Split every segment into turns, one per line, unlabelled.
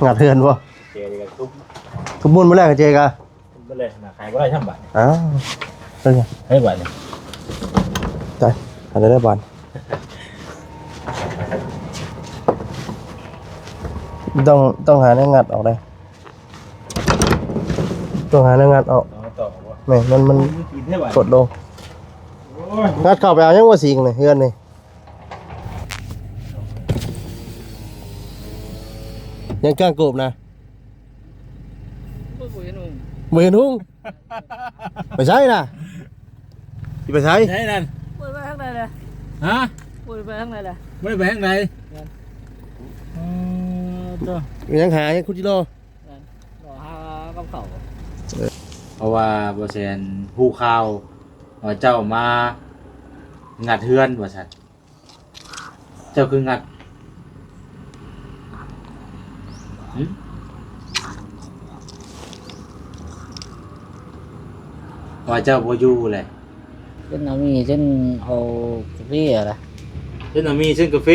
งัดเฮือนบ่
เจดีกัน
ทุบมุนมาแรกกับเจกะ
มาเลยนะขายก็ได้ช่างบัตร
อ้าวเป็นไง
ให้บัตรเนี่ย
ใจอะไรได้บัตรต้องหาเนื้องัดออกได้ต้องหาเนื้องัดออกแม่มันกดลงงัดเข้าไปเอายังว่าสิงเลยเฮือนนี่ยังกล้างกบนะเมือนุ่งไปใช้นะไปใช้
ใช่นั่น
ไปข้างในเลย
ฮะ
ไปข้างในเลย
ไม่ไปข้างใน
ยังหายังคุจิโร่
รอหากับเขา
เพราะว่าบริษัทผู้ข่าวเจ้ามางัดเฮือนบริษัทเจ้าคืองัดว่าเจ้าบ่อยู่เลย
เช่นน้ำมีเช่นเอากาแฟอะไร
เช่นมีเช่นกาแฟ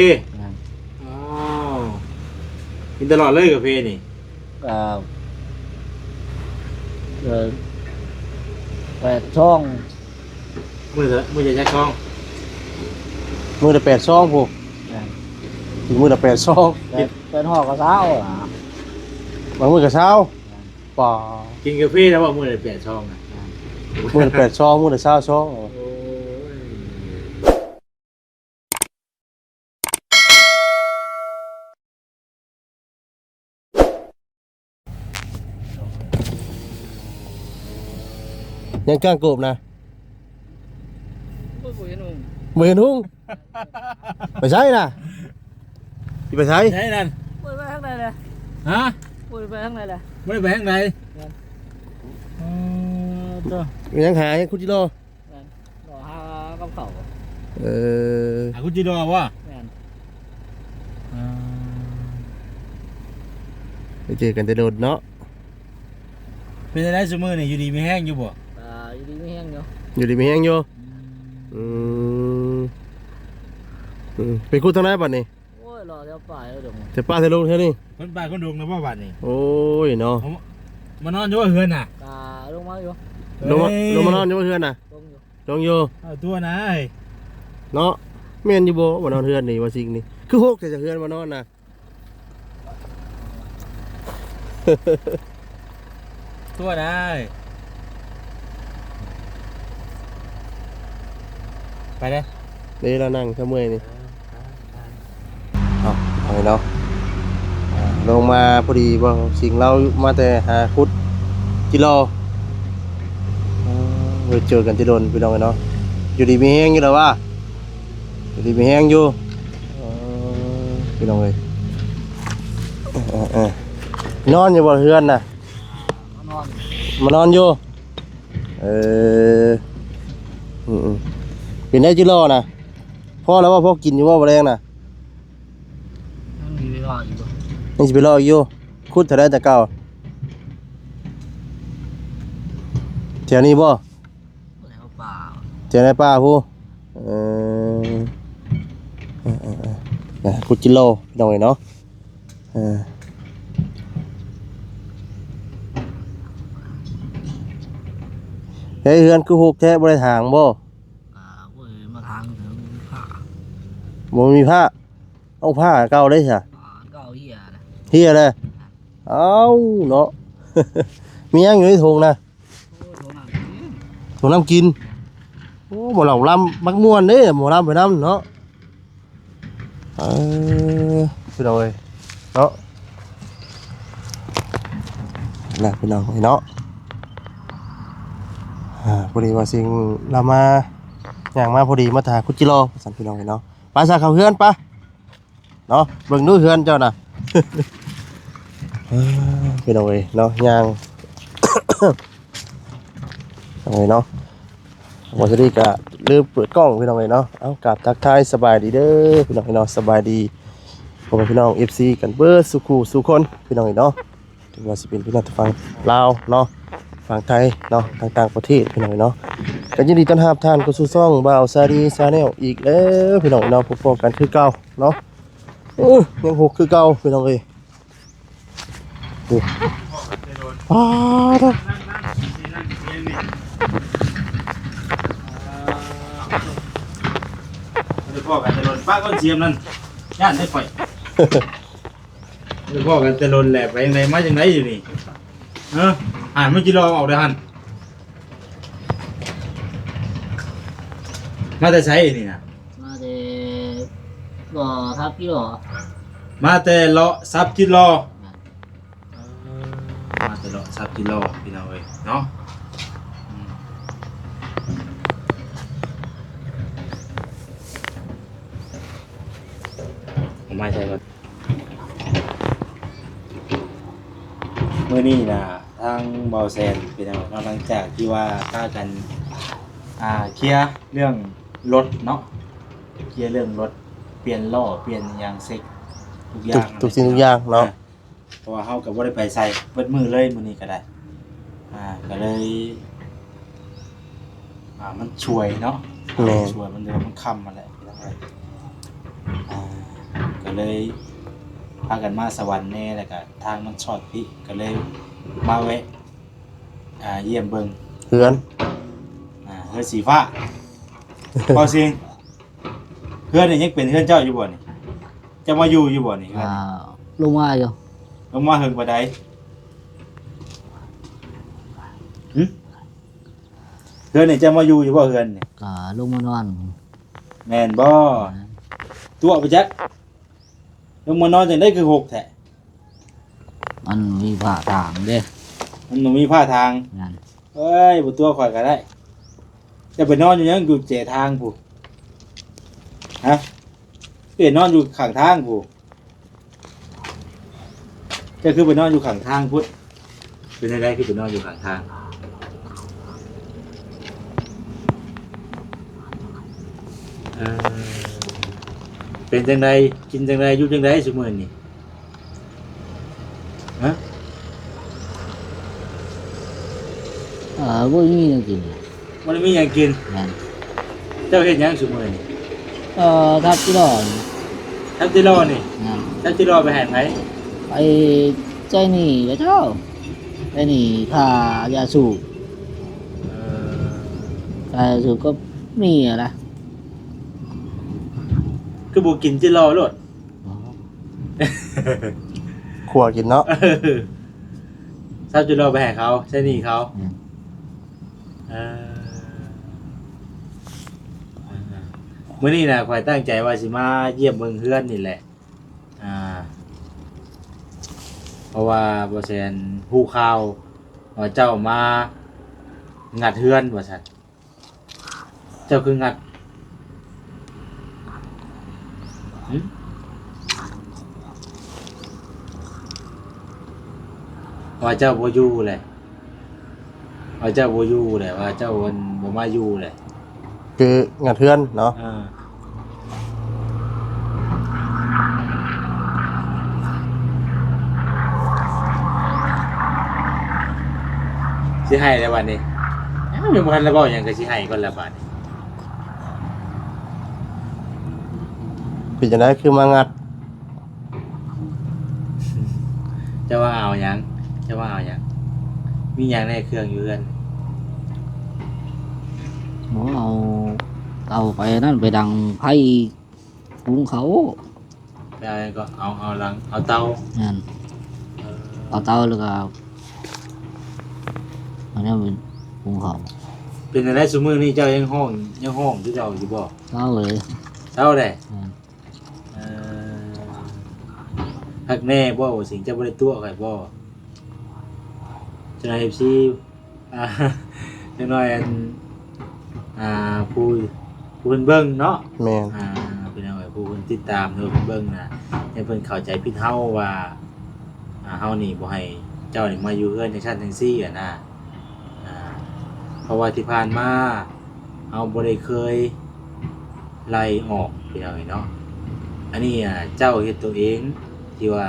อ๋อกินตลอดเลยกาแฟนี่
8 ช่อง
มือจะแช่ช่อง
มือละ8 ช่องพวกถึงมือละ8 ช่อง
เป็นห่อกระเช้า
บางมือกระเช้าป่า
กินกาแฟแล้วว่ามือละ8 ช่อง
มือละ8 ช่องมือละ20 ช่องยังกล้างกบนะมือนุ่งไปใช้นะไปใช้
ใช่นั่น
ไปข้างในเลย
ฮะ
ไปข้างในเลย
ไม่ไปข้างใน
ยังหายังคุจิโร่
รอหากับเขา
หาคุจิโร่วะ
ไปเจอกันแต่โดดเนาะ
เป็นอะไรสมือนี่อยู่ดีไม่แห้งอยู่บ่
อยู่ดีไม่แห้งอยู่
อยู่ดีไม่แห้งอยู่เป็นคู่ทางไหนบัดนี้
โอ้ยรอเดี๋ยวป่าเดี๋ยว
แต่ป้าเธอลงเท่านี้
คนป่าคนดงนะว่าบัดนี้
โอ้ยเนาะ
มานอนอยู่เฮือนน่ะ
ลงมาอยู่
ลงมานอนอยู่เฮือนน่ะลงอยู่
ตัวนะ
เนาะแม่นอยู่บ่มานอนเฮือนนี่ว่าสิ่งนี้คือ6แต่จะเฮือนมานอนน่ะ
ตัวนะไปเลย
นี่เรานั่งเมื่อยนี่เอาเนาะลงมาพอดีว่าสิ่งเรามาแต่หาคุดกิโลเจอกันที่โดนพี่น้องเนาะอยู่ดีมีแห้งอยู่แล้วว่าอยู่ดีมีแห้งอยู่พี่น้องเลยนอนอยู่บนเฮือนน่ะมานอนอยู่เป็นได้จิโร่นะพ่อแล้วว่าพ่อกินอยู่ว่าแรงนะนี่จะไปรออยู่คุดเท่าไรแต่เก่าแถวนี้บ่แถวในป่าพูคุดจิโร่พี่น้องเนาะเฮ้ยเฮือนคือ6แท้บริทางบ่
มาทางผ้า
บ่มีผ้าเอาผ้าเก่าได้ใช่
เก่า
เฮียเลยเอาเนาะมียังอยู่ในถุงนะถุงน้ำกินโอ้บ่เหล่าลำมักม่วนเด้บ่ลำไปน้ำเนาะพี่น้องเอ้ยเนาะน่ะพี่น้องเนาะพอดีว่าสิ่งเรามาอย่างมาพอดีมาถ่ายคุจิโร่สั่นพี่น้องเนาะไปซะเข้าเฮือนปะเนาะเบิ่งดูเฮือนเจ้าน่ะพี่น้องเอ้ยเนาะย่างเอาไว้เนาะวันนี้ก็ลืมเปิดกล้องพี่น้องเอ้ยเนาะเอากราบทักทายสบายดีเด้อพี่น้องเอ้ยเนาะสบายดีผมเป็นพี่น้อง FC กันเบิดสุขสุคนพี่น้องเอ้ยเนาะถึงว่าสิเป็นพี่น้องทางฝั่งลาวเนาะฝั่งไทยเนาะต่างประเทศพี่น้องเนาะก็ยินดีต้อนรับท่านเข้าสู่ช่องบ่าวซาดีชาแนลอีกแล้วพี่น้องเนาะพบกันคือเก่าเนาะยัง6คือเก่าพี่น้องเอ้ย ดูอ้าวเด้อ
พ่อกันแต่ลนป้าก็เจียมนั่นย่านได้ไปพ่อกันแต่ลนแหลกไปยังไงมาจังไดอยู่นี่อ่านเมื่อกี้ลองออกได้หันมาแต่ใช้นี่นะ
มาแต่บ่ทับกี่หรอ
มาแต่เลาะซับกิโลมาแต่เลาะซับกิโลพี่น้องเอ้ยเนาะผมไม่ใช่ว่าเมื่อนี้นะทางเบาแซนเป็นเอาหลังจากที่ว่าฆ่ากันเคลียร์เรื่องรถเนาะเคลียร์เรื่องรถเปลี่ยนล้อเปลี่ยนยางเซ็กทุกอย่าง
ทุกสิ่งทุกอย่างเนาะ
เพราะว่าเฮาก็บ่ได้ไปใส่เบิดมือเลยมื้อนี้ก็ได้ก็เลยมันช่วยเนาะช่วยมันเดือมันค่ำมาแหละก็เลยพากันมาสวรรค์แน่แล้วก็ทางมันชอดพี่ก็เลยมาแวะเยี่ยมเบิ่ง
เฮือน
เฮือนสีฟ้า พอสิงเฮือนนี่ยังเป็นเฮือนเจ้าอยู่บ่นี่จะมาอยู่อยู่บ่นี่เฮือน
ลงมาอยู่
ลงมาเฮิงบ่ได้เฮือนนี่จะมาอยู่อยู่บ่เฮือนนี่
ก็ลงมานอน
แม่นบ่ตัวไปจักลงมานอนจังได๋คือหกแท้
มันมีผ้าทางเด้
มันบ่มีผ้าทาง
นั่น
เอ้ยบ่ตัวข่อยก็ได้จะไปนอนอยู่ยังอยู่เจทางผู้ฮะเปลี่ยนนอนอยู่ข้างทางผู้จะคือไปนอนอยู่ข้างทางพุทธเป็นจังได๋คือไปนอนอยู่ข้างทางเป็นจังไดกินจังไดอยู่จังไดซุมื้อนี้ฮะ
บ่มีหยังกิน
บ่ได้มีหยังกิน
นั่น
เจ้าเฮ็ดหยังซุมื้อนี้
ทับกี่หรอ
ทับจิโร่นี่
นั่น
ทับจิโร่ไปหาไผ
ไปใจนี่เด้อเจ้าใจนี่ค่ายาสูบค่ายาสูบก็มีอะนะ
คือบ่กินจิโร่โลด
ขัวกินเนาะ
ทับจิโร่ไปหาเขาใช่นี่เขามื้อนี้น่ะข่อยตั้งใจว่าสิมาเยี่ยมเบิ่งเฮือนนี่แหละเพราะว่าบ่แซนฮู้ข่าวว่าเจ้ามางัดเฮือนว่าซั่นเจ้าคืองัดว่าเจ้าบ่อยู่แหละว่าเจ้าบ่อยู่แหละว่าเจ้าบ่มาอยู่แหละ
คืองานเฮือนเนาะ
สิให้แล้วบัดนี้ยังบ่ทันได้เว้าหยังก็สิให้ก่อนแล้วบัดนี้
เป็นจังได๋คือมางัด
จะว่าเอาหยังจะว่าเอาหยังมีหยังในเครื่องอยู่เรือน
เอาไปนั่นไปดังไผ่หุงเขา
ไปเอาหยังก็เอาหลังเอาเตา
นั่นเอาเตาแล้วก็อันนี้เป็นหุงเขา
เป็นอะไรซุมื้อนี้เจ้ายังห้องคือเจ้าอยู่บ่
เตาเลย
เจ้าได้
นั่น
ฮักแน่บ่ว่าสิ่งเจ้าบ่ได้ตัวใครบ่จังได๋ FC จังน้อยผู้เพิ่นเบิ่งเนาะ
แม่น
เป็นเอาไว้ผู้เพิ่นติดตามเด้อเพิ่นเบิ่งนะให้เพิ่นเข้าใจผิดเฮาว่าเฮานี่บ่ให้เจ้านี่มาอยู่เฮือนจังซั่นจังซี่นะเพราะว่าที่ผ่านมาเฮาบ่ได้เคยไล่ออกพี่น้องเนาะอันนี้เจ้าเฮ็ดตัวเองที่ว่า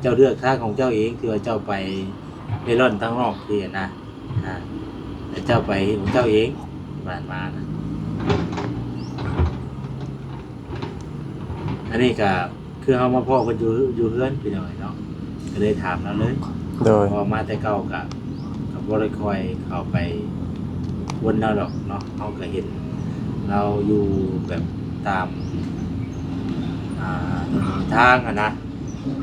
เจ้าเลือกทางของเจ้าเองที่ว่าเจ้าไปเร่ร่อนทางนอกที่นะแต่เจ้าไปของเจ้าเองผ่านมานะอันนี้ก็คือเฮามาพ่อกันอยู่เฮือนพี่น้องเนาะก็เลยถามเราเลย
โดย
พอมาแต่เก่ากับบ่ได้ค่อยเข้าไปวนเราดอกเนาะเฮาก็เห็นเราอยู่แบบตามทางอะนะ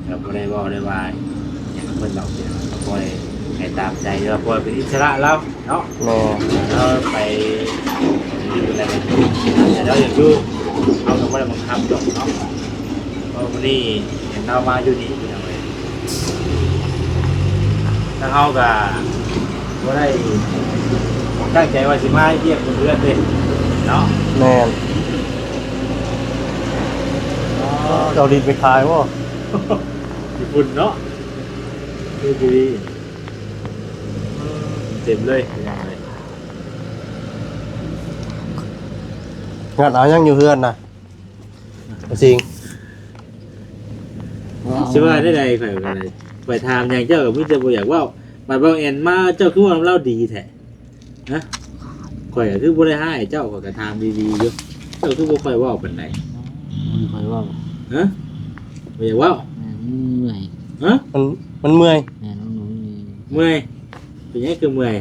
ก็บ่ได้เว้าได้ว่าหยังเพิ่นเราเป็นก็บ่ได้ให้ตามใจเราบ่เป็นอิสระเราเนาะ
แม่
เราไปอะไรแบบนี้แต่เราอยากอยู่เราก็บ่ได้บังคับดอกเนาะเพราะวันนี้เห็นเรามาอยู่นี่เป็นจังไดถ้าเฮาก็บ่ได้ตั้งใจว่าสิมาเยี่ยมเพื่อนเด้เนาะ
แม่นเอาดินไปขายบ่
ญี่ปุ่นเนาะดูดีเต็มเลยยังไง
งานเอายังอยู่เฮือนน่ะจริง
ชื่อว่าได้ใดข่อยกันเลยไปถามอย่างเจ้ากับมิตรบ่อยากว่าบัดบ่เอ็นมาเจ้าคือว่าเล่าดีแท้นะข่อยก็คือบ่ได้ให้เจ้าข่อยก็ถามดีๆอยู่เจ้าคือบ่ค่อยเว้าปานใด
มันคอยว่า
ฮะบ่อยากเว้า
เหนื่อย
ฮะ
มันเมื่อย
แม่น้องหนูนี่
เมื่อยเป็นหยังคือเมื่อย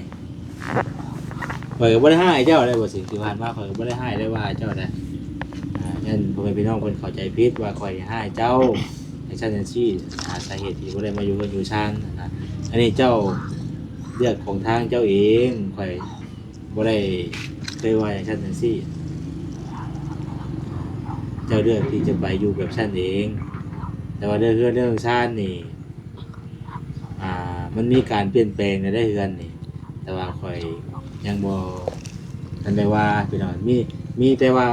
ข่อยก็บ่ได้ให้เจ้าได้บ่สิ่งที่ผ่านมาข่อยก็บ่ได้ให้ได้ว่าเจ้าได้งั้นพ่อแม่พี่น้องเพิ่นเข้าใจผิดว่าข่อยให้เจ้าให้ฉันจังซี่หาสาเหตุที่บ่ได้มาอยู่กันอยู่ชานนะอันนี้เจ้าเลือกของทางเจ้าเองข่อยบ่ได้เคยว่าอย่างฉันจังซี่เจ้าเลือกที่จะไปอยู่แบบฉันเองแต่ว่าเรื่องชานนี่มันมีการเปลี่ยนแปลงในได้เฮือนนี่แต่ว่าข่อยยังบ่ทันได้ว่าพี่น้องมีแต่ว่า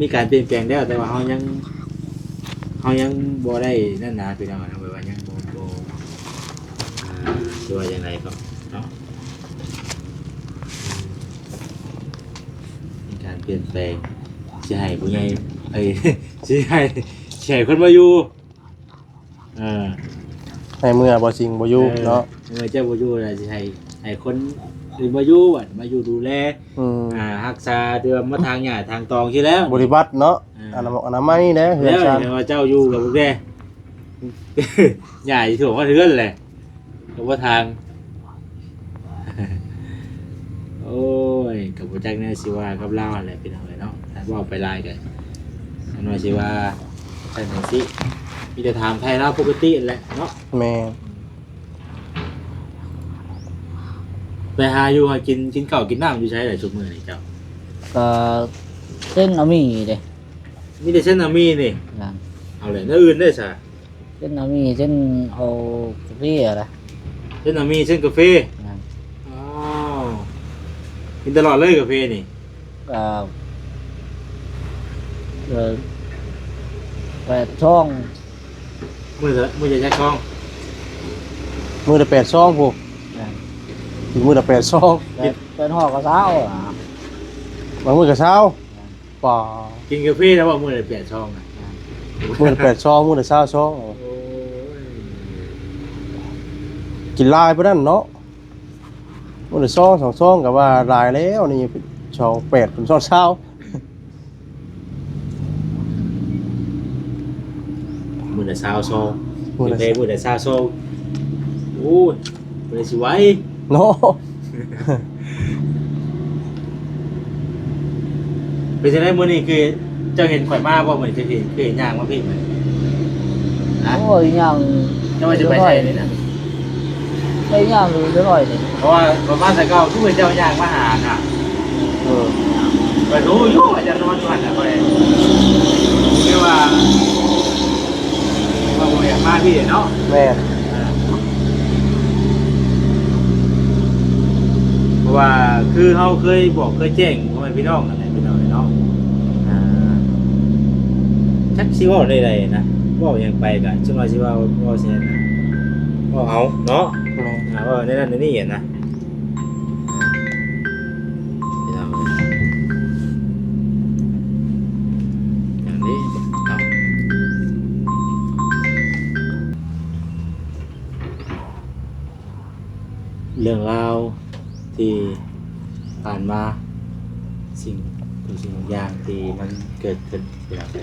มีการเปลี่ยนแปลงแล้วแต่ว่าเฮายังบ่ได้นั่นนะพี่น้องนะว่ายังบ่ตัวาอย่างไรก็เนาะมีการเปลี่ยนแปลงสิให้ผู้ใหญ่เอ้ย สิให้คนมาอยู่เออ
ให้เมื่อบ่จริงบ่อยู่เนาะ
เมื่อเจ้าบ่อยู่แล้วสิให้คนอื่นมาอยู่บัดมาอยู่ดูแล รักษาเดือมมาทางหญ้าทางตองที่แล้ว
บริบัติเนาะอนามัยนะเฮือน
แล้ว
ชาน
เห็นว่าเจ้าอยู่กับพวกแก ใหญ่ถ่วงว่าเทือนแหละกับว่าทาง โอ้ยกับพระจักรเนี่ยสิว่ากับเล่าอะไรเป็นอะไรเนาะถ้าบอกไปไล่กันหน่อยสิว่าใช่ไหมสิมีแต่ถามไทยเล่าปกติแหละเนาะ
แม่
ไปหาอยู่หากินข้าวกินน้ำอยู่ใช้หลายชั่วโมงนี่เจ้า
ก็เส้นเอามีเด้
มีแต่เส้นอามีนี่
งาน
เอาเลยน้าอื่นได้ใช่
เส้นเอามีเส้นเอากาแฟอะไร
เส้นอามีเส้นกาแฟ
งาน
อ๋อกินตลอดเลยกาแฟนี่
ก็แปดช่อง
มือจะแช่คล้อง
มือละ8ซองพวก
งาน
อีกมือละ8ซอง
เป็นห่อกระเซ้าอ่ะ
บางมือก็เช้าป่า
กินกาแฟแล้วว่ามือจะเปลี่ยนช่องอ่ะ
มือละ8ซองมือละ20ซอง
โอ้ย
กินลายบ่นั่นเนาะมือละซอง2ซองก็ว่าลายแล้วนี่ช่อง8เป็นซองเช้า
มือจะซาวโซ
มือละ
เตะมือจะซาวโซโอ้ยมือสิไว้
เนาะ
เป็นจังได๋มื้อนี้คือเจ้าเห็นข่อยมาบ่มื้อนี้จะเห็นคือเห็นย่างมาพี่มื้อนี้นะ
โอ้ยยัง
เจ้าว่าจะไปใช้นี่นะ
ไปยังอยู่เรื่อยๆเลย
เพราะว่าประมาณแต่เก่าคือเจ้าย่างมาหาน่ะ
เออ
ก็รู้อยู่ว่าจะนอนอยู่หั่นน่ะข่อยคือว่าบ่อยากมาพี่เนาะ
แม่
เพราะว่าคือเขาเคยบอกเคยแจ้งพ่อแม่พี่น้องอะไรพี่น้องเนาะชักชิเว่าได้ๆนะเว่าอย่างไปกันช่วงว่าชิเว่าเสียนะเว่าเอาเนาะ
แม่
เว่าในนั้นในนี่เห็นนะพี่น้องอย่างนี้เนาะเรื่องราวที่ผ่านมาสิ่งทุกสิ่งทุกอย่างที่มันเกิดขึ้นเป็นอะไร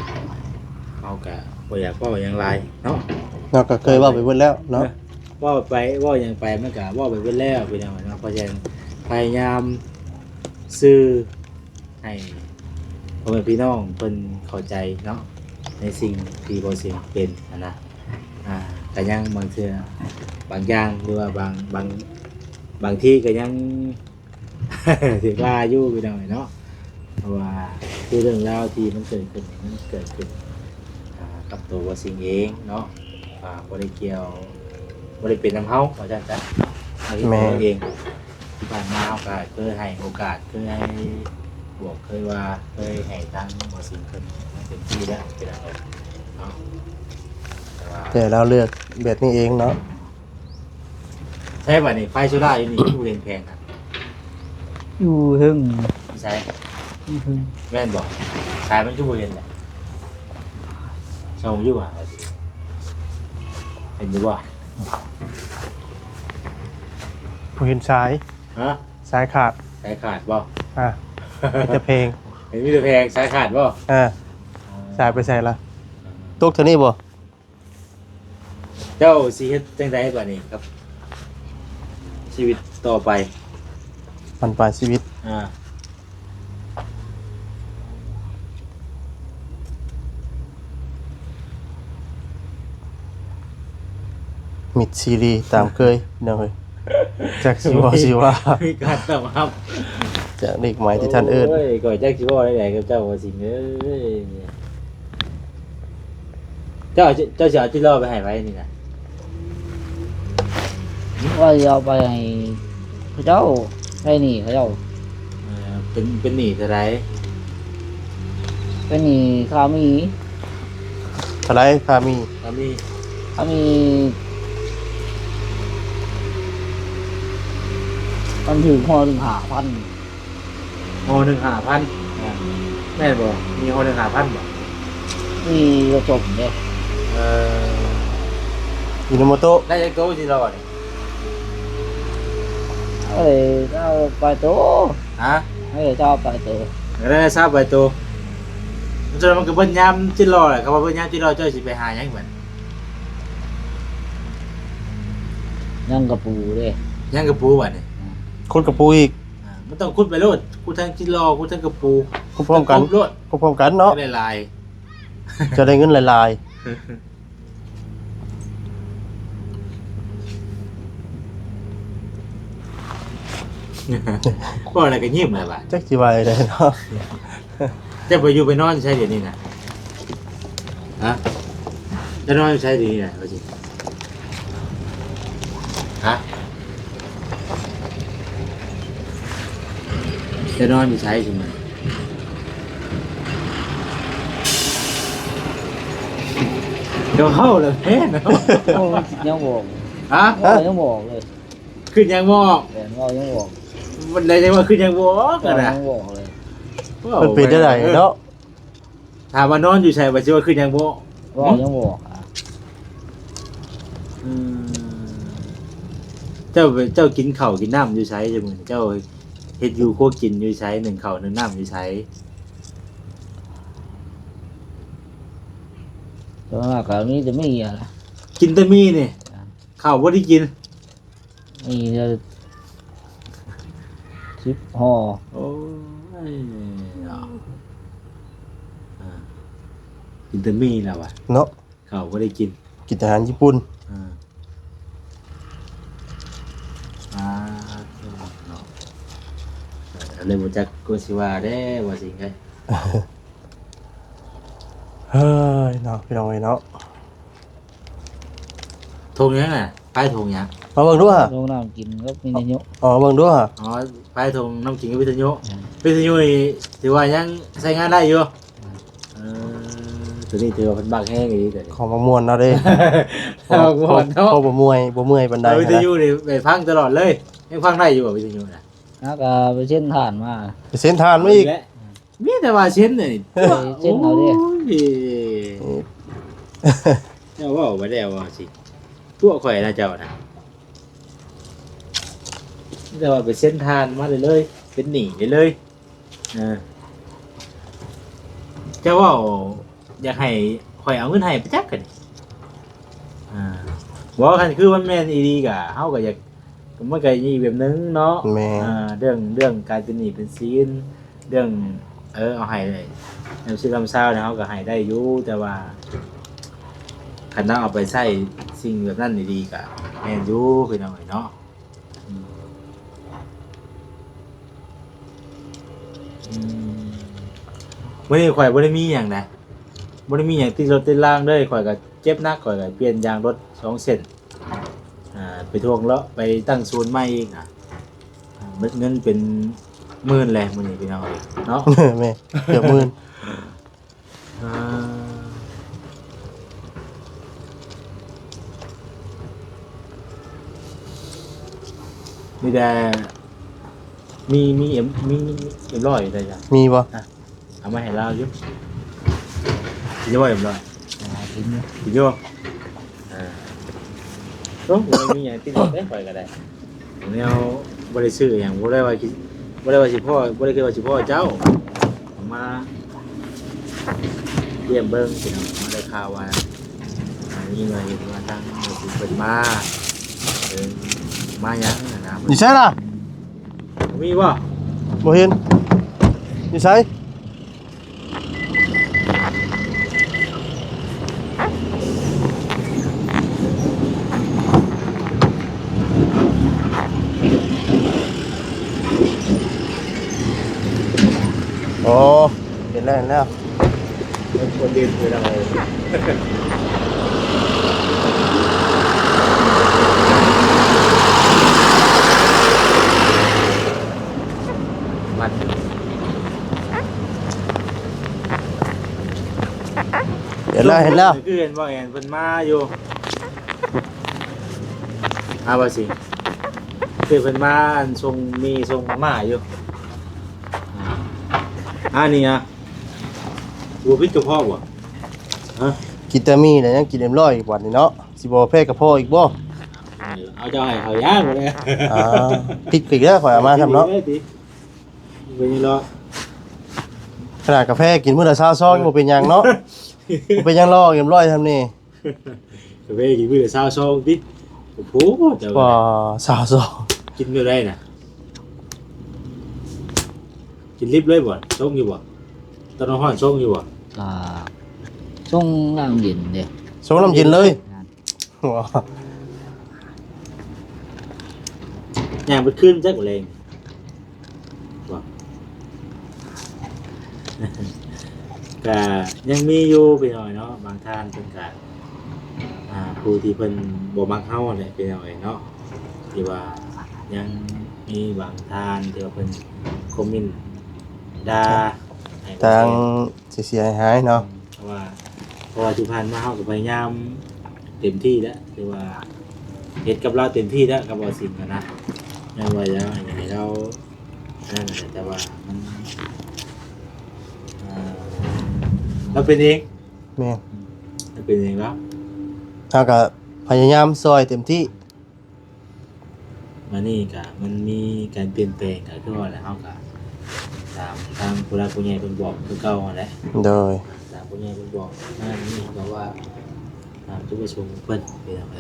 เอากะบ่อยากเว่าอย่างไรเนาะ
เราก็เคยเว่าไปเบิดแล้วเนาะ
ว่าไปว่าอย่างไปมันก็ว่าไปเบิดแล้วพี่น้องเนาะเพราะฉะนั้นพยายามซื้อให้พ่อแม่พี่น้องเพิ่นเข้าใจเนาะในสิ่งที่บ่สิ่งเป็นนะก็ยังบางเทื่อบางอย่างหรือว่าบางที่ก็ยัง ถือว่าอยู่พี่น้องเนาะเพราะว่าคือเรื่องราวที่มันเกิดขึ้นกับตัวว่าสิ่งเองเนาะบ่ได้เกี่ยวบ่ได้เป็นน้ำเฮาว่าจังซั่นอันนี้ตัวเองที่ผ่านมาเฮาก็เคยให้โอกาสเคยให้บอกเคยว่าเคยให้ทางบ่สิ่งเพิ่นเต็มที่แล้วพี่น้องเนาะแต่ว่า
แต่เราเลือกแบบนี้เองเนาะ
ใช่บัดนี้ไฟโซล่าอยู่นี่ผู้เรียนแพงครับ
อยู่หึง
ใช่
อยู่หึง
แม่นบอกขายมันคือผู้เรียนแหละชมอยู่อ่ะเห็นอยู่ว่า
ผู้เห็นสาย
ฮะ
สายขาด
สายขาดบ่
มีแต่เพลง
เห็นมีแต่แพงสายขาดบ่
สายไปใส่ละตกเท่านี้บ่
เจ้าสิเฮ็ดจังได๋บัดนี้ครับ ชีวิตต่อไป
มันปลายชีวิต มิดซีรีส์ตามเคยเนาะเฮ้ยจากสิว่าสิว่า
มีการตอบรับ
จากเด็กใหม่ที่ท่านเอิ้น
โอ้ยก่อยจักสิบ่ได้ๆกับเจ้าว่าสิเอ้ยเจ้าสิเอาจิรอไปให้ไว้นี่น่ะ
ว่าจะเอาไปให้เขาเจ้าให้หนี่เขาเจ้า
เป็นหนี้เท่าใด
เป็นหนี่ข้ามี
เท่าไรพามี
ถ้ามี
ข้ามีมันถึงพอถึง5,000
โอ้1,500แม่นบ่มีโอ1,500บ่
นี่ก็จบเนี่ย
อินโมโตะ
ได้จักโตจิรอนี่
เอาไปโต
ฮะ
ให้เจ้าไปโต
ได้ทราบใบโตมันจะมันก็เบิ่นยามจิรอแหละครับว่าเบิ่นยามจิรอเจ้าสิไปหาหยังเหมือน
ยังกระปูเด้
ยังกระปูบัดนี่
คนกับปูอีก
มันต้องขุดไปโลดขุดทั้งจิรอขุดทั้งกระปู
พร้อมๆกัน
ขุดโลด
พร้อมๆกันเนาะ
ได้ลาย
จะได้เงินหลาย
บ่อะไรก็ยิ้มเลยบัด
ๆจักสิว่าได้เนาะ
จะไปอยู่ไปนอนใช้เดี๋ยวนี้น่ะฮะจะนอนใช้เดี๋ยวนี้น่ะว่าสิฮะจะนอนอยู่ใช้ใช่ไหมเดี๋ยวเข้าเลยแพ้เนาะ
โอ้ยังบอก
ฮะ
ยังบอกเลย
ขึ้นยังบอก
แต่ว่ายังบอก
มันได้ว่าขึ้นยังบอกกันนะ
ยังบอกเลย
มันเป็นได้ไดเนาะ
ถามว่านอนอยู่ใช่ป่ะชื่อว่าขึ้นยังบอก
ว่ายังบอกอ่ะ
เจ้ากินข้าวกินน้ำอยู่ใช้ใช่ไหมเจ้าเฮ็ดอยู่โคกินอยู่ใช้หนึ่งข้าวหนึ่งน้ำอยู่ใช้
แต่ว่าก็มีจะไม่อะไร
กินแต่มีนี่ข้าวบ่ได้กิน
มีจะ10 ห่อ
โอ้ยกินแต่มีแล้วว่ะ
เนาะ
ข้าวบ่ได้กิน
กินอาหารญี่ปุ่น
อ่าเนาะเลยบ่จักกูสิว่าเด้ว่าสิไง
เฮ้ยเนาะพี่น้องเอ้ยเนาะ
ทงยังน่ะป้ายทงยัง
มาเบิ่งดูฮะ
ลงน้ำกินก็มีนายก
อ๋อเบิ่งดูฮะ
อ๋อป้ายทงน้ำกินกับวิทยุวิทยุนี่ถือว่ายังใช้งานได้อยู่ตัวนี้ถือว่าเป็นบางแห้งอีกเดี๋ยวนี้
ของมามวนเนาะเด้
เอาหมดเนาะ
พอบ่เมื่อยปานใด
วิท
นะ
ยุนี่ไปฟังตลอดเลยยังฟังได้อยู่บ่วิทยุน่ะ
นะก็ไปเช่นฐานมา
ไปเส้นทานมาอีก
และมีแต่ว่าเช่นนี่
เช่นเอาดิ
โอ้ยเจ้าว่าบ่ได้ว่าสิตัวข่อยนะเจ้านะแต่ว่าไปเส้นทานมาเลยเป็นหนีเลยเจ้าว่าอยากให้ข่อยเอาเงินให้ไปจักกัน บ่คันคือมันแม่นอีหลีก็เฮาก็อยากมันก็อีกแบบนึงเนาะ
แม่
เรื่องการเป็นหนี้เป็นสินเรื่องเอาให้เลยแนวชื่อลำเศร้าเนี่ยเขาก็ให้ได้อยู่แต่ว่าคันต้องเอาไปใช้สิ่งแบบนั้นดีๆก็แม่นอยู่คือหน่อยเนาะวันนี้ข่อยบ่ได้มีหยังนะบ่ได้มีหยังติดรถติดล่างเลยข่อยก็เจ็บหนักข่อยก็เปลี่ยนยางรถ2 เส้นไปทวงแล้วไปตั้งศูนย์ใหม่อีกนะเงินเป็น10,000แหละมื้อนี้พี่น้องเนาะ
แม่เกือบหมื่น
มีแต่มีเอ็มร้อยอยู่ได้จ้ะ
มีบ่
เอามาให้เราอยู่กินอยู่บ่เอ็มร้อย
กินเนี่ย
กินอยู่โอ้บ่มีหยังติดได้ข่อยก็ได้แนวบ่ได้ซื้อหยังบ่ได้ว่าคิดบ่ได้ว่าสิพ่อบ่ได้คิดว่าสิพ่อเจ้าเอามาเยี่ยมเบิ่งพี่น้องมาได้ข่าวว่ามีหน่วยที่มาทางหน่วยสิเพิ่นมามาหยังนะ
อยู่ใช่ล่ะ
มีบ่
บ่เห็นอยู่ใช่โอ้เห็นแล้วเห็นแล้ว
เป็นคนเรียนคืออะไรมัน
เห็นแล้วเห็นแล้ว
คือเห็นว่าเห็นเพิ่นมาอยู่ว่าสิคือเพิ่นมาอันทรงมีทรงมาม่าอยู่นี่อ่ะบัวพิษกับพ่อบ่ฮะ
กินแต่มีแต่ยังกินเอ็มร้อยอีกวันนี้เนาะสิบ่แพ้กับพ่ออีกบ่
เอาเจ้าให้เขาย่างบ่ได้
พริกปีกแล้วข่อยเอามาทำเนาะ
เป็นยังรอ
ขนาดกาแฟกินมื้อละ20ซองบ่เป็นหยังเนาะบ่เป็นหยังรอเอ็มร้อยทำนี่
กาแฟกินมื้อละ20ซองติโอ้โหเจ้า
ว่า20ซอง
กินมื้อใดน่ะกินลิบเลยบ่ส่งอยู่บ่ตอนร้อนส่งอยู่บ่
ก็ช่วงน้ำเย็นเด้
ซองน้ำเย็นเลยว้า
ย่างเบิดคืนจักบ่แรงบ่ก็ยังมีอยู่ไปหน่อยเนาะบางท่านเพิ่นก็ผู้ที่เพิ่นบ่มักเฮาแหละไปหน่อยเนาะที่ว่ายังมีบางท่านที่ว่าเพิ่นคอมเมนต์ด่าให้
ทางเสียหายเนาะ
เพราะว่าที่ผ่านมาเฮาก็พยายามเต็มที่แล้วคือว่าเฮ็ดกับเราเต็มที่แล้วกับบ่สิ่งนะไม่ว่าจะให้เรานั่นแหละแต่ว่ามันเราเป็นเอง
แม่น
เราเป็นเองแล้ว
เฮาก็พยายามซอยเต็มที่
มานี่ก็มันมีการเปลี่ยนแปลงก็คือว่าแล้วเฮาก็ตามทางผู้หลักผู้ใหญ่เพิ่นบอกคือเก่านั่นแหละ
โดย
ตามผู้ใหญ่เพิ่นบอกนั่นนี่ก็ว่าตามจุดประสงค์เพิ่นเป็นจังได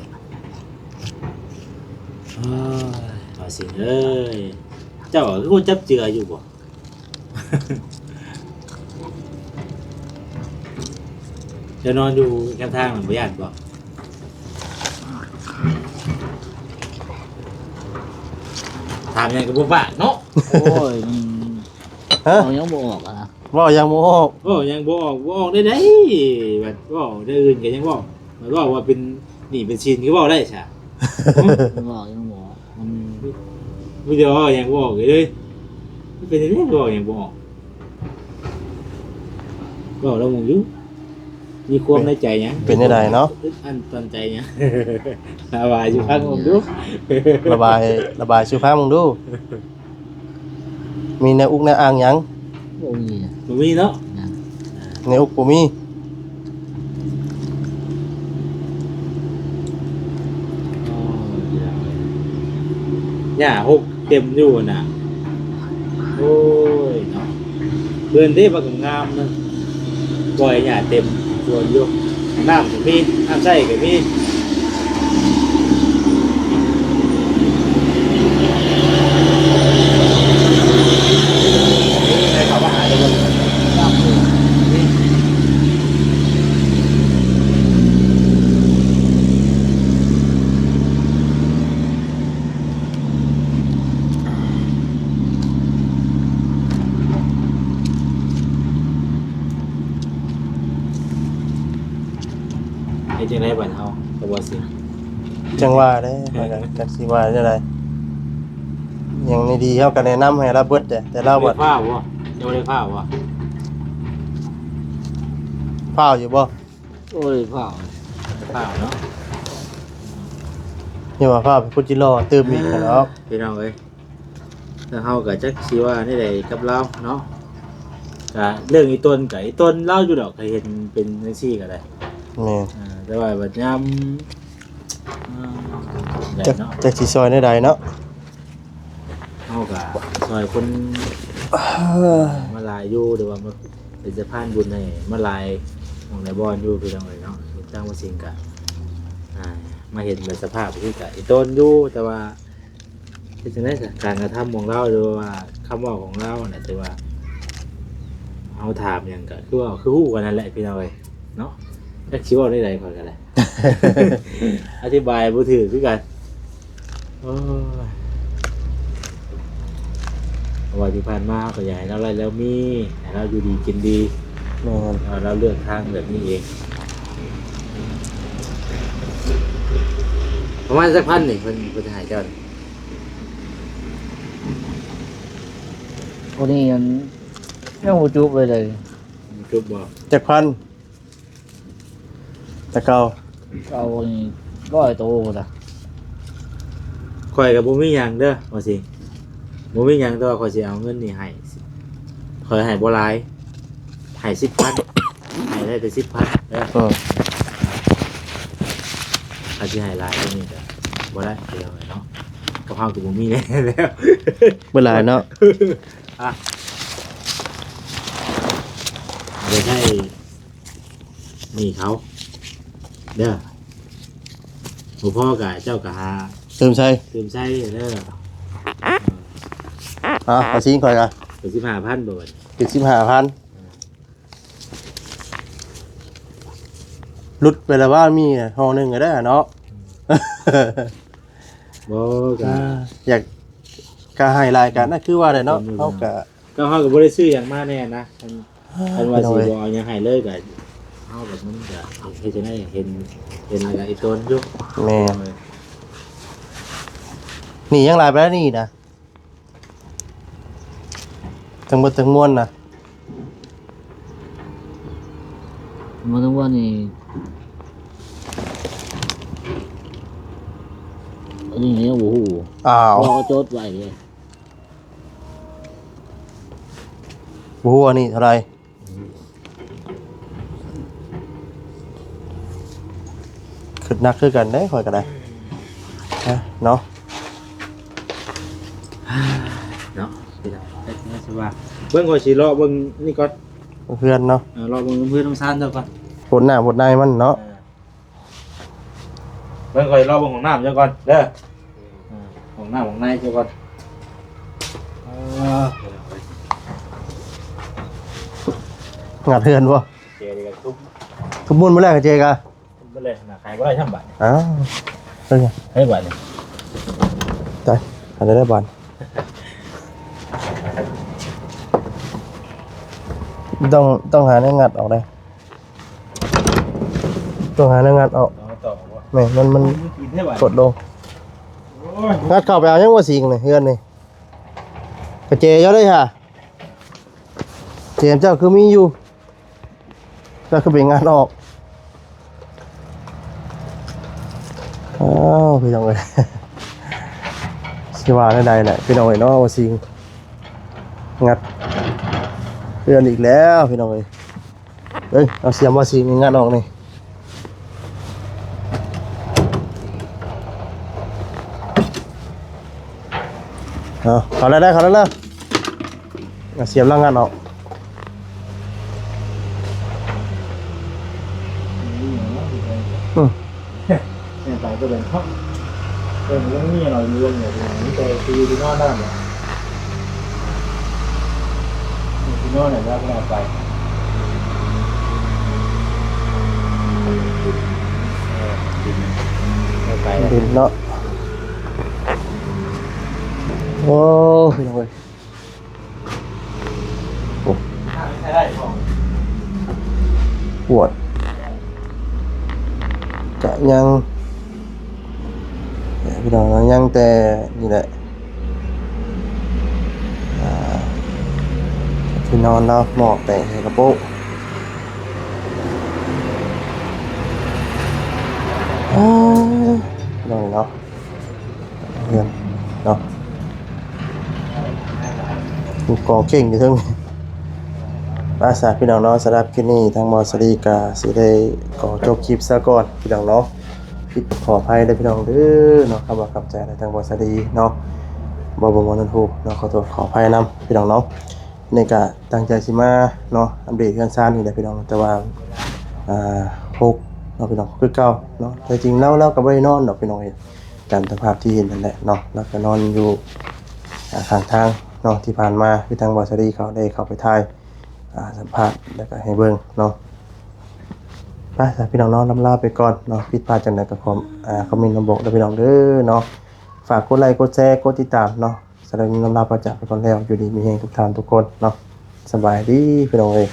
ว่าสิเอ้ยเจ้าคือคนจับเจืออยู่บ่ จะนอนอยู่แคมป์ทางหรือบ่ย่านบ่ถามหยังก็บ่ปากเนาะ
โอ้ยมัน
ฮะ
เอายังบ่ออกอะนะ
เว้ายังบ่ออก
โอ้ยังบ่ออกได้แบบเว้าได้อื่นก็ยังเว้ามันเว้าว่าเป็นหนี้เป็นชินคือเว้าได้ซะ
ยังบ่ออกยังบ่ออกมัน
มีแต่ว่ายังบ่ออกเลยมันเป็นจังได๋บ่ยังบ่ออกเว้าแล้วมึงอยู่มีความในใจหยัง
เป็นจังไดเนาะ
อันตอนใจหยัง ระบายอยู่ข้างผมดู
ระบายสู่ฟังมึงดู มีในอุกในอ่างหยัง
บ่มีอะ
บ่มีเนาะ
นะ
ในอุกบ่มี
หญ้าหกเต็มอยู่น่ะโอ้ยเนาะเพื่อนที่บักงามนึงปล่อยหญ้าเต็มสวนอยู่น้ำก็มีน้ำใช้ก็มี จังได๋บัดเฮาก็บ่สิ
จังว่าเด้ว่ากันจักสิว่าจังไดยังนี่ดีเฮาก็แนะนำให้เราเบิดแต่เรา
บ่
บ่
ได้ฟ้าวบ่ยังบ่ได้ฟ้าวบ่
ฟ้าวอยู่บ่
โอ้ยพ่อ
ฟ้าวเนาะ
อย่าว่าฟ้าวเป็นพุทธิรอตื่มอีกแล้ว
พี่น้องเอ้ยถ้าเฮาก็จักสิว่านี่ได้กับเราเนาะก็เรื่องอีต้นก็อีต้นเล่าอยู่ดอกก็เห็นเป็นจังซี่ก็ได้
แม่น
แต่ว่าบัดยามได้
จัก
เนาะ
จักสิซอยได้ใดเนาะ
เฮาก็ซอยคนมาลายอยู่หรือว่ามาเป็นสะพานบุญให้มาลายของในบ่อนอยู่พี่น้องเอ้ยเนาะจ้างว่าสิ่งก็มาเห็นแบบสภาพที่ก็อีต้นอยู่แต่ว่าเป็นจังได๋ซะการกระทำของเราหรือว่าคำเว้าของเราน่ะแต่ว่าเอาถามหยังก็คือว่าคือฮู้กันนั่นแหละพี่น้องเอ้ยเนาะจักสิเว้าได้ใดก่อนก็ได้ อธิบายบ่ถูกคือกันโอ้ยว่าที่ผ่านมาก็อยากให้เราไล่แล้วมีให้เราอยู่ดีกินดี
แม่น
เราเลือกทางแบบนี้เองประมาณสักพันนี่เพิ่นจะหายเจ้านี่
คนนี้ยังบ่จุบเลย
จุบบ่
จักพันตะเกา
เอานี่100โตพุ่นน่ะ
ข่อยก็บ่มีหยังเด้อว่าสิบ่มีหยังแต่ว่าข่อยสิเอาเงินนี่ให้ข่อยให้บ่หลายให้ 10,000 ให้ได้แต่ 10,000เด้อ ถ้าสิให้หลายกว่านี้ก็บ่ได้เดียวเนาะกับเฮาก็บ่มีแน่แล้ว
เมื่อไหร่เนาะ
อ่ะเดี๋ยวให้นี่เขาเด้อหลวงพ่อกะเจ้ากะหา
ตื่มใส่
เติมใช้เด้อ
ภาษีข่อยก็
เป็น15,000บาท
ติด15,000หลุดไปแล้วว่ามีห้องหนึงก็ได้เนาะ
บ่กะ
อยากก็ให้รายการนั่นคือว่าได้เนาะเฮาก็
ก็เฮาก็บ่ได้ซื้อหยังมาแน่นะคันว่าสิบ่เอาหยังให้เลยก็เฮาแบบมันก็เฮ็ดจังได๋เห็นแล้วก็อีต้นอยู่
แม่นี่ยังหลายไปแล้วนี่นะทั้งหมดทั้งมวลนะ
มันต้องว่านี่อันนี้เนี่ยโอ้โห
อ้าว
พอเขาจดไว้เลย
บ่ฮู้ว่านี่เท่าไหร่ขึ้นหนักคือกันเด้ข่อยก็ได้เนาะ
เนาะพี่น้องเฮ็ดแน่สิว่าเบิ่งก่อนสิรอเบิ่งนี่ก่อน
เพื่อนเนาะ
รอเบิ่งเพื่อนน้องซานเจ้าก่อน
ผลหน้าผลในมันเนาะ
เบิ่งก่อนรอเบิ่งของน้ำเจ้าก่อนเด้อของน้ำของในเจ้าก่อน
งัดเพื่อนบ่
เจดีกันทุบ
ทุบมุนมาแรกกับเจกะ
บ่เลยนะใครบ่ได้ทำบัตร
อ้าวเป็นไง
ให้บัตรนี่
ตายอันนี้ได้บานต้องหาแนวงัดออกได้ต้องหาแนวงัดออก
ต้องต่อบ่
แม่มัน
กินให้บัตร
กดลง
โอ้ย
งัดเข้าไปเอายังว่าสิงนี่เฮือนนี่กระเจเจ้าได้ค่ะเจมเจ้าคือมีอยู่เจ้าคือเป็นงานออกอ้าวพี่น้องเอ้ย สิว่าได้แหละพี่น้องเอ้ยเนาะว่าสิงงัดเฮือนอีกแล้วพี่น้องเอ้ยเอ้ยเอาเสียมว่าสิงงัดออกนี่เขาแล้วได้เขาแล้วเสียบล่างงานออก
เนี่ยไปก็เป็นห้องเป็นเรื่องนี้เราเรื่องเนี่ยนี่แต่คือที่นอนได้เนี่ยที่นอนเนี่ยเราก็ไปไป
ดินเนาะโอ้พี่น้องเอ้ยโอ้
ใช่ได้ของ
ปวด กะยังพี่น้องยังแต่นี่แหละที่นอนเนาะหมอกแต่งให้กระโปงน้อยเนาะเพื่อนเนาะมีกองเก่งอยู่เทั้งภาษาพี่น้องเนาะสำหรับคลิปนี้ทางมอสรีกาสิได้ขอจบคลิปซะก่อนพี่น้องเนาะผิดขออภัยเด้อพี่น้องเด้อเนาะคำว่ากับใจในทางมอสรีเนาะบ่มนันทูเนาะขอโทษขออภัยนำพี่น้องเนาะนี่ก็ตั้งใจสิมาเนาะอัปเดตเรื่องซ่านนี่แหละพี่น้องแต่ว่าพกเนาะพี่น้องคือเก่าเนาะแต่จริงแล้วก็บ่ได้นอนดอกพี่น้องเอ้ยตามสภาพที่เห็นนั่นแหละเนาะแล้วก็นอนอยู่ข้างทางเนาะที่ผ่านมาที่ทางมอสรีเขาได้เข้าไปถ่ายสัมภาษณ์แล้วก็ให้เบิ่งเนาะไปจ้ะพี่น้องเนาะลำลาไปก่อนเนาะผิดพลาดจังได๋ก็ขอคอมเมนต์มาบอกเด้อพี่น้องเด้อเนาะฝากกดไลค์กดแชร์กดติดตามเนาะสำหรับลำลาไปจากไปก่อนแล้วอยู่ดีมีแรงทุกท่านทุกคนเนาะสบายดีพี่น้องเอ้ย